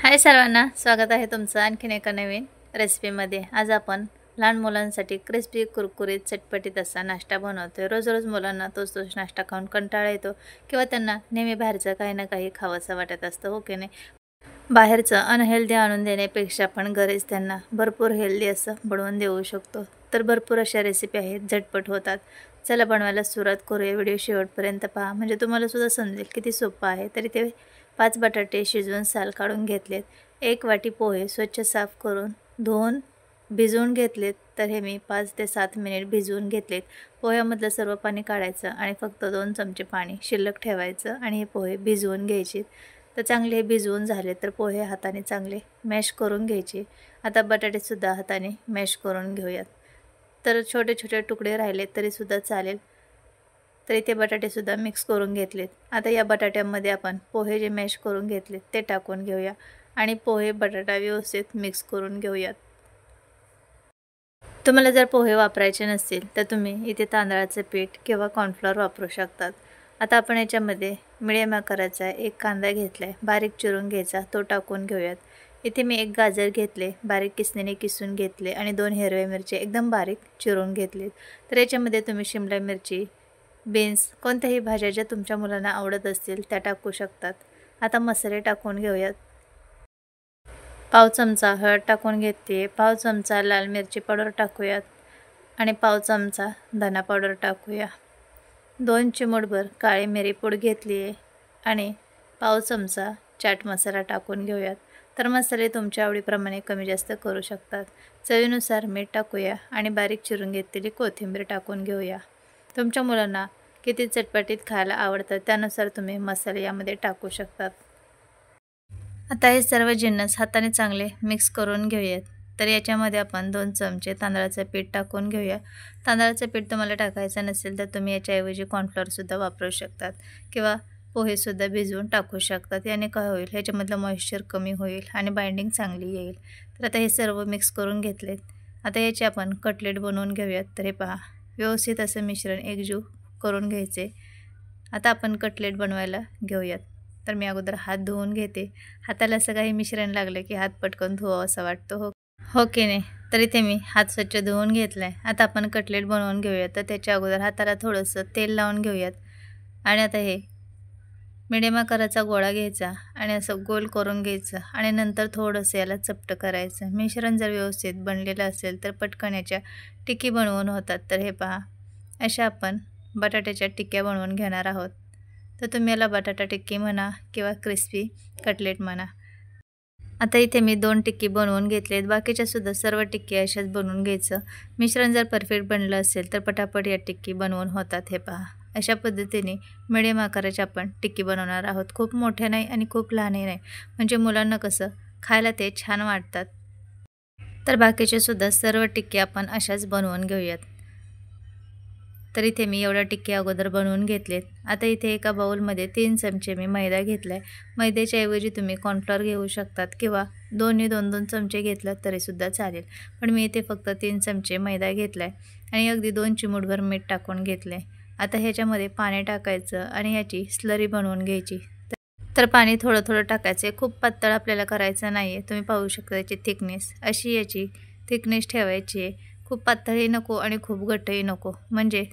हाय सर्वांना, स्वागत आहे तुमचं आणखीन एका नवीन रेसिपीमध्ये। आज आपण लहान मुलांसाठी क्रिस्पी कुरकुरीत चटपटीत असा नाश्ता बनवतोय। रोज रोज मुलांना तोच नाश्ता खाऊन कंटाळा येतो किंवा त्यांना नेहमी बाहेरचं काही ना काही खावंसं वाटत असतं, हो की नाही? बाहेरचं अनहेल्दी आणून देण्यापेक्षा आपण घरीच त्यांना भरपूर हेल्दी असं बनवून देऊ शकतो। तर भरपूर अशा रेसिपी आहेत, झटपट होतात। चला बनवायला सुरुवात करूया। व्हिडिओ शेवटपर्यंत पहा, म्हणजे तुम्हाला सुद्धा समजेल किती सोपं आहे। तरी ते 5 बटाटे शिजवून साल काढून घेतलेत, 1 वाटी पोहे स्वच्छ साफ करून धुवून भिजवून घेतलेत। तर हे मी 5 ते 7 मिनिट भिजवून घेतलेत। पोह्यामधलं सर्व पाणी काढायचं आणि फक्त 2 चमचे पाणी शिल्लक ठेवायचं आणि हे पोहे भिजवून घ्यायचे। तर चांगले हे भिजवून झाले तर पोहे हाताने चांगले मॅश करून घ्यायचे। आता बटाटेसुद्धा हाताने मॅश करून घेऊयात। तर छोटे छोटे तुकडे राहिले तरीसुद्धा चालेल। तर इथे बटाटेसुद्धा मिक्स करून घेतलेत। आता या बटाट्यामध्ये आपण पोहे जे मॅश करून घेतलेत ते टाकून घेऊया आणि पोहे बटाटा व्यवस्थित मिक्स करून घेऊयात। तुम्हाला जर पोहे वापरायचे नसतील तर तुम्ही इथे तांदळाचं पीठ किंवा कॉर्नफ्लोअर वापरू शकतात। आता आपण याच्यामध्ये मिडियम आकाराचा एक कांदा घेतलाय, बारीक चिरून घ्यायचा, तो टाकून घेऊयात। इथे मी एक गाजर घेतले, बारीक किसणीने किसून घेतले आणि 2 हिरव्या मिरची एकदम बारीक चिरून घेतलेत। तर याच्यामध्ये तुम्ही शिमला मिरची, बीन्स, कोणत्याही भाज्या ज्या तुमच्या मुलांना आवडत असतील त्या टाकू शकतात। आता मसाले टाकून घेऊयात। पाव चमचा हळद टाकून घेते, पाव चमचा लाल मिरची पावडर टाकूयात आणि पाव चमचा धना पावडर टाकूया। 2 चिमूटभर काळी मिरी पूड घेतली आहे आणि पाव चमचा चाट मसाला टाकून घेऊयात। तर मसाले तुमच्या आवडीप्रमाणे कमी जास्त करू शकतात। चवीनुसार मीठ टाकूया आणि बारीक चिरून घेतलेली कोथिंबीर टाकून घेऊया। तुमच्या मुलांना किती चटपटीत खायला आवडतं त्यानुसार तुम्ही मसाले यामध्ये टाकू शकतात। आता हे सर्व जिन्नस हाताने चांगले मिक्स करून घेऊयात। तर याच्यामध्ये आपण 2 चमचे तांदळाचं पीठ टाकून घेऊया। तांदळाचं पीठ तुम्हाला टाकायचं नसेल तर तुम्ही याच्याऐवजी कॉर्नफ्लोअरसुद्धा वापरू शकतात किंवा पोहेसुद्धा भिजवून टाकू शकतात। याने काय होईल, ह्याच्यामधलं मॉइश्चर कमी होईल आणि बाइंडिंग चांगली येईल। तर आता हे सर्व मिक्स करून घेतलेत। आता याचे आपण कटलेट बनवून घेऊयात। तर हे पहा, व्यवस्थित असं मिश्रण एकजीव करून घ्यायचे। आता आपण कटलेट बनवायला घेऊयात। तर मी अगोदर हात धुवून घेते। हाताला असं काही मिश्रण लागलं की हात पटकन धुवावं असं वाटतं, हो की नाही? तर इथे मी हात स्वच्छ धुवून घेतलाय। आता आपण कटलेट बनवून घेऊयात। तर त्याच्या अगोदर हाताला थोडंसं तेल लावून घेऊयात आणि आता हे मिडियम आकाराचा गोळा घ्यायचा आणि असं गोल करून घ्यायचं आणि नंतर थोडंसं याला चपटं करायचं। मिश्रण जर व्यवस्थित बनलेलं असेल तर पटकन याच्या टिक्की बनवून होतात। तर हे पहा, अशा आपण बटाट्याच्या टिक्क्या बनवून घेणार आहोत। तर तुम्ही याला बटाटा टिक्की म्हणा किंवा क्रिस्पी कटलेट म्हणा। आता इथे मी 2 टिक्की बनवून घेतलेत, बाकीच्यासुद्धा सर्व टिक्की अशाच बनवून घ्यायचं। मिश्रण जर परफेक्ट बनलं असेल तर पटापट या टिक्की बनवून होतात। हे पहा, अशा पद्धतीने मिडियम आकाराची आपण टिक्की बनवणार आहोत। खूप मोठ्या नाही आणि खूप लहानही नाही, म्हणजे मुलांना कसं खायला ते छान वाटतात। तर बाकीचेसुद्धा सर्व टिक्की आपण अशाच बनवून घेऊयात। तर इथे मी एवढ्या टिक्की अगोदर बनवून घेतलेत। आता इथे एका बाउलमध्ये 3 चमचे मी मैदा घेतलाय। मैद्याच्या ऐवजी तुम्ही कॉर्नफ्लोअर घेऊ शकतात किंवा दोन्ही 2-2 चमचे घेतलात तरीसुद्धा चालेल, पण मी इथे फक्त 3 चमचे मैदा घेतलाय आणि अगदी 2 चिमूटभर मीठ टाकून घेतले। आता ह्याच्यामध्ये पाणी टाकायचं आणि याची स्लरी बनवून घ्यायची। तर पाणी थोडं थोडं टाकायचं, खूप पातळ आपल्याला करायचं नाही आहे। तुम्ही पाहू शकता याची थिकनेस, अशी याची थिकनेस ठेवायची आहे। खूप पातळही नको आणि खूप घट्टही नको, म्हणजे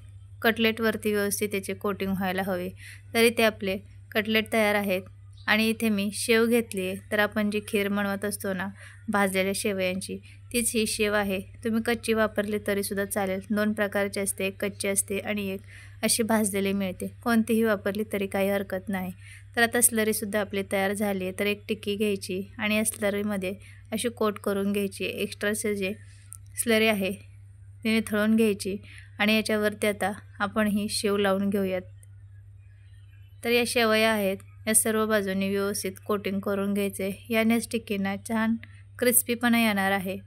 कटलेटवरती व्यवस्थित त्याचे कोटिंग व्हायला हवे। तरी ते आपले कटलेट तयार आहेत आणि इथे मी शेव घेतली आहे। तर आपण जी खीर बनवत असतो ना भाजलेल्या शेवयांची, तीच ही शेव आहे। तुम्ही कच्ची वापरली तरीसुद्धा चालेल। 2 प्रकारची असते, एक कच्ची असते आणि एक अशी भाजलेली मिळते। कोणतीही वापरली तरी काही हरकत नाही। तर आता स्लरीसुद्धा आपली तयार झाली आहे। तर एक टिक्की घ्यायची आणि या स्लरीमध्ये अशी कोट करून घ्यायची। एक्स्ट्राचे जे स्लरी आहे ती निथळून घ्यायची आणि याच्यावरती आता आपण ही शेव लावून घेऊयात। तर या शेवया आहेत, या सर्व बाजूंनी व्यवस्थित कोटिंग करून घ्यायचे। यानेच टिक्कीना छान क्रिस्पीपणा येणार आहे।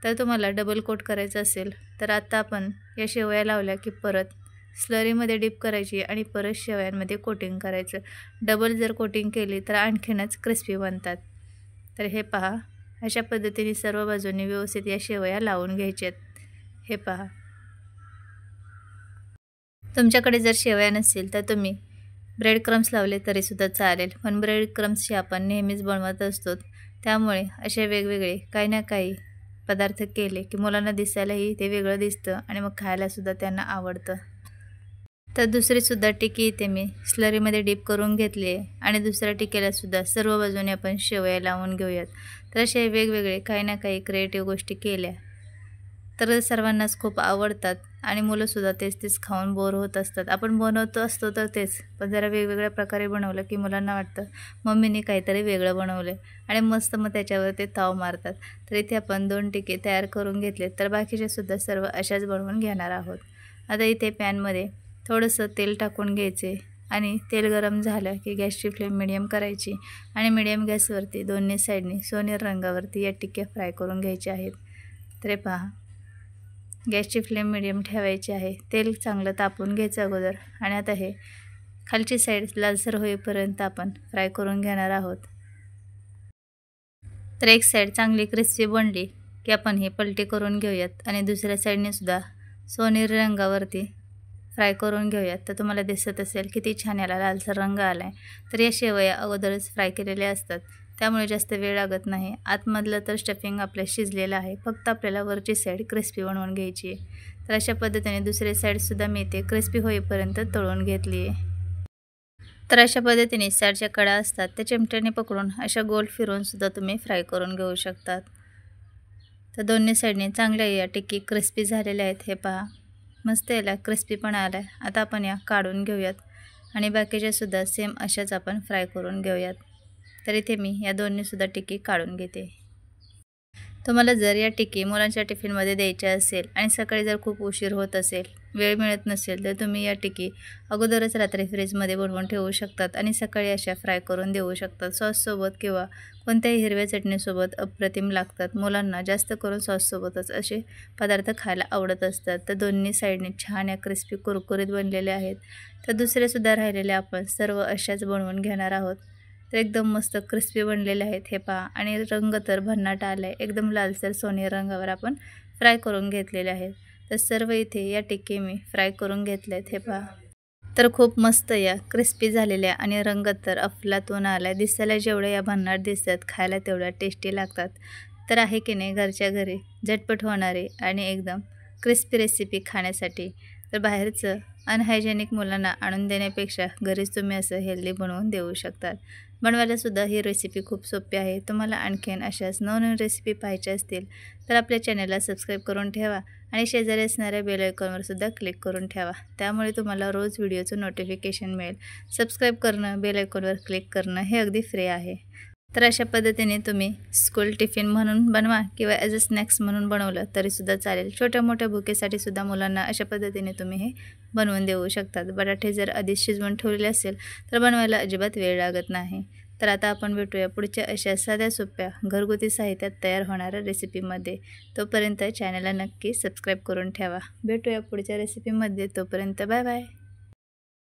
तर तुम्हाला डबल कोट करायचं असेल तर आता आपण या शेवया लावल्या की परत स्लरीमध्ये डिप करायची आणि परत शेवयांमध्ये कोटिंग करायचं। डबल जर कोटिंग केली तर आणखीनच क्रिस्पी बनतात। तर हे पहा, अशा पद्धतीने सर्व बाजूंनी व्यवस्थित या शेवया लावून घ्यायच्यात। हे पहा, तुमच्याकडे जर शेवया नसतील तर तुम्ही ब्रेड क्रम्स लावले तरीसुद्धा चालेल, पण ब्रेड क्रम्सची आपण नेहमीच बनवत असतो. त्यामुळे असे वेगवेगळे काही ना काही पदार्थ केले की मुलांना दिसायलाही ते वेगळं दिसतं आणि मग खायलासुद्धा त्यांना आवडतं. तर दुसरीसुद्धा टिकी इथे मी स्लरीमध्ये डीप करून घेतली आहे आणि दुसऱ्या टिकीलासुद्धा सर्व बाजूने आपण शेवया लावून घेऊयात. तर असे वेगवेगळे काही ना काही क्रिएटिव्ह गोष्टी केल्या तर सर्वांनाच खूप आवडतात आणि मुलंसुद्धा तेच तेच खाऊन बोर होत असतात. आपण बनवतो असतो तर तेच, पण जरा वेगवेगळ्या प्रकारे बनवलं की मुलांना वाटतं मम्मीने काहीतरी वेगळं बनवलं आहे आणि मस्त मग त्याच्यावर ते ताव मारतात. तर इथे आपण 2 टिके तयार करून घेतले, तर बाकीचेसुद्धा सर्व अशाच बनवून घेणार आहोत. आता इथे पॅनमध्ये थोडंसं तेल टाकून घ्यायचे आणि तेल गरम झालं की गॅसची फ्लेम मिडियम करायची आणि मिडियम गॅसवरती दोन्ही साईडनी सोनेरी रंगावरती या टिक्या फ्राय करून घ्यायच्या आहेत. तर पहा, गॅसची फ्लेम मिडियम ठेवायची आहे. तेल चांगलं तापून घ्यायचं अगोदर आणि आता हे खालची साईड लालसर होईपर्यंत आपण फ्राय करून घेणार आहोत. तर एक साईड चांगली क्रिस्पी बनली की आपण हे पलटी करून घेऊयात आणि दुसऱ्या साईडने सुद्धा सोनेरी रंगावरती फ्राय करून घेऊयात. तर तुम्हाला दिसत असेल किती छान याला लालसर रंग आला आहे. तर या शेवया अगोदरच फ्राय केलेल्या असतात, त्यामुळे जास्त वेळ लागत नाही. आतमधलं तर स्टफिंग आपलं शिजलेलं आहे, फक्त आपल्याला वरची साईड क्रिस्पी बनवून घ्यायची आहे. तर अशा पद्धतीने दुसरी साईडसुद्धा मी ते क्रिस्पी होईपर्यंत तळून घेतली आहे. तर अशा पद्धतीने साईडच्या कडा असतात त्या चिमट्याने पकडून अशा गोल फिरवूनसुद्धा तुम्ही फ्राय करून घेऊ शकतात. तर दोन्ही साईडने चांगल्या या टिक्की क्रिस्पी झालेल्या आहेत. हे पहा, मस्त याला क्रिस्पी पण आला आहे. आता आपण या काढून घेऊयात आणि बाकीच्यासुद्धा सेम अशाच आपण फ्राय करून घेऊयात. तर इथे मी या दोन्हीसुद्धा टिक्की काढून घेते. तुम्हाला जर या टिक्की मुलांच्या टिफिनमध्ये द्यायच्या असेल आणि सकाळी जर खूप उशीर होत असेल, वेळ मिळत नसेल, तर तुम्ही या टिक्की अगोदरच रात्री फ्रीजमध्ये बनवून ठेवू शकतात आणि सकाळी अशा फ्राय करून देऊ शकतात. सॉससोबत किंवा कोणत्याही हिरव्या चटणीसोबत अप्रतिम लागतात. मुलांना जास्त करून सॉससोबतच असे पदार्थ खायला आवडत असतात. तर दोन्ही साईडने छान या क्रिस्पी कुरकुरीत बनलेले आहेत. तर दुसरेसुद्धा राहिलेले आपण सर्व अशाच बनवून घेणार आहोत. तर एकदम मस्त क्रिस्पी बनलेले आहेत. हे पहा, आणि रंग तर भन्नाट आला आहे. एकदम लालसर सोनेरी रंगावर आपण फ्राय करून घेतलेले आहेत. तर सर्व इथे या टिक्की मी फ्राय करून घेतले आहेत. हे पहा, तर खूप मस्त या क्रिस्पी झालेल्या आणि रंग तर अफलातून आला आहे. दिसायला जेवढ्या या भन्नाट दिसतात, खायला तेवढ्या टेस्टी लागतात. तर आहे की नाही घरच्या घरी झटपट होणारी आणि एकदम क्रिस्पी रेसिपी खाण्यासाठी. तर बाहेरचं अनहायजेनिक मुलांना आणून देण्यापेक्षा घरीच तुम्ही असं हेल्दी बनवून देऊ शकतात. बनवायलासुद्धा ही रेसिपी खूप सोपी आहे. तुम्हाला आणखीन अशाच नवनवीन रेसिपी पाहायच्या असतील तर आपल्या चॅनलला सबस्क्राईब करून ठेवा आणि शेजारी असणाऱ्या बेल आयकॉनवर सुद्धा क्लिक करून ठेवा. त्यामुळे तुम्हाला रोज व्हिडिओचं नोटिफिकेशन मिळेल. सबस्क्राईब करणं, बेल आयकॉनवर क्लिक करणं हे अगदी फ्री आहे. तर अशा पद्धतीने तुम्ही स्कूल टिफिन म्हणून बनवा किंवा ॲज अ स्नॅक्स म्हणून बनवलं तरीसुद्धा चालेल. छोट्या मोठ्या भुकेसाठी सुद्धा मुलांना अशा पद्धतीने तुम्ही हे बनवून देऊ शकतात. बटाटे जर आधीच शिजवून ठेवलेले असेल तर बनवायला अजिबात वेळ लागत नाही. तर आता आपण भेटूया पुढच्या अशा साध्या सोप्या घरगुती साहित्यात तयार होणाऱ्या रेसिपीमध्ये. तोपर्यंत चॅनलला नक्की सबस्क्राईब करून ठेवा. भेटूया पुढच्या रेसिपीमध्ये. तोपर्यंत बाय बाय.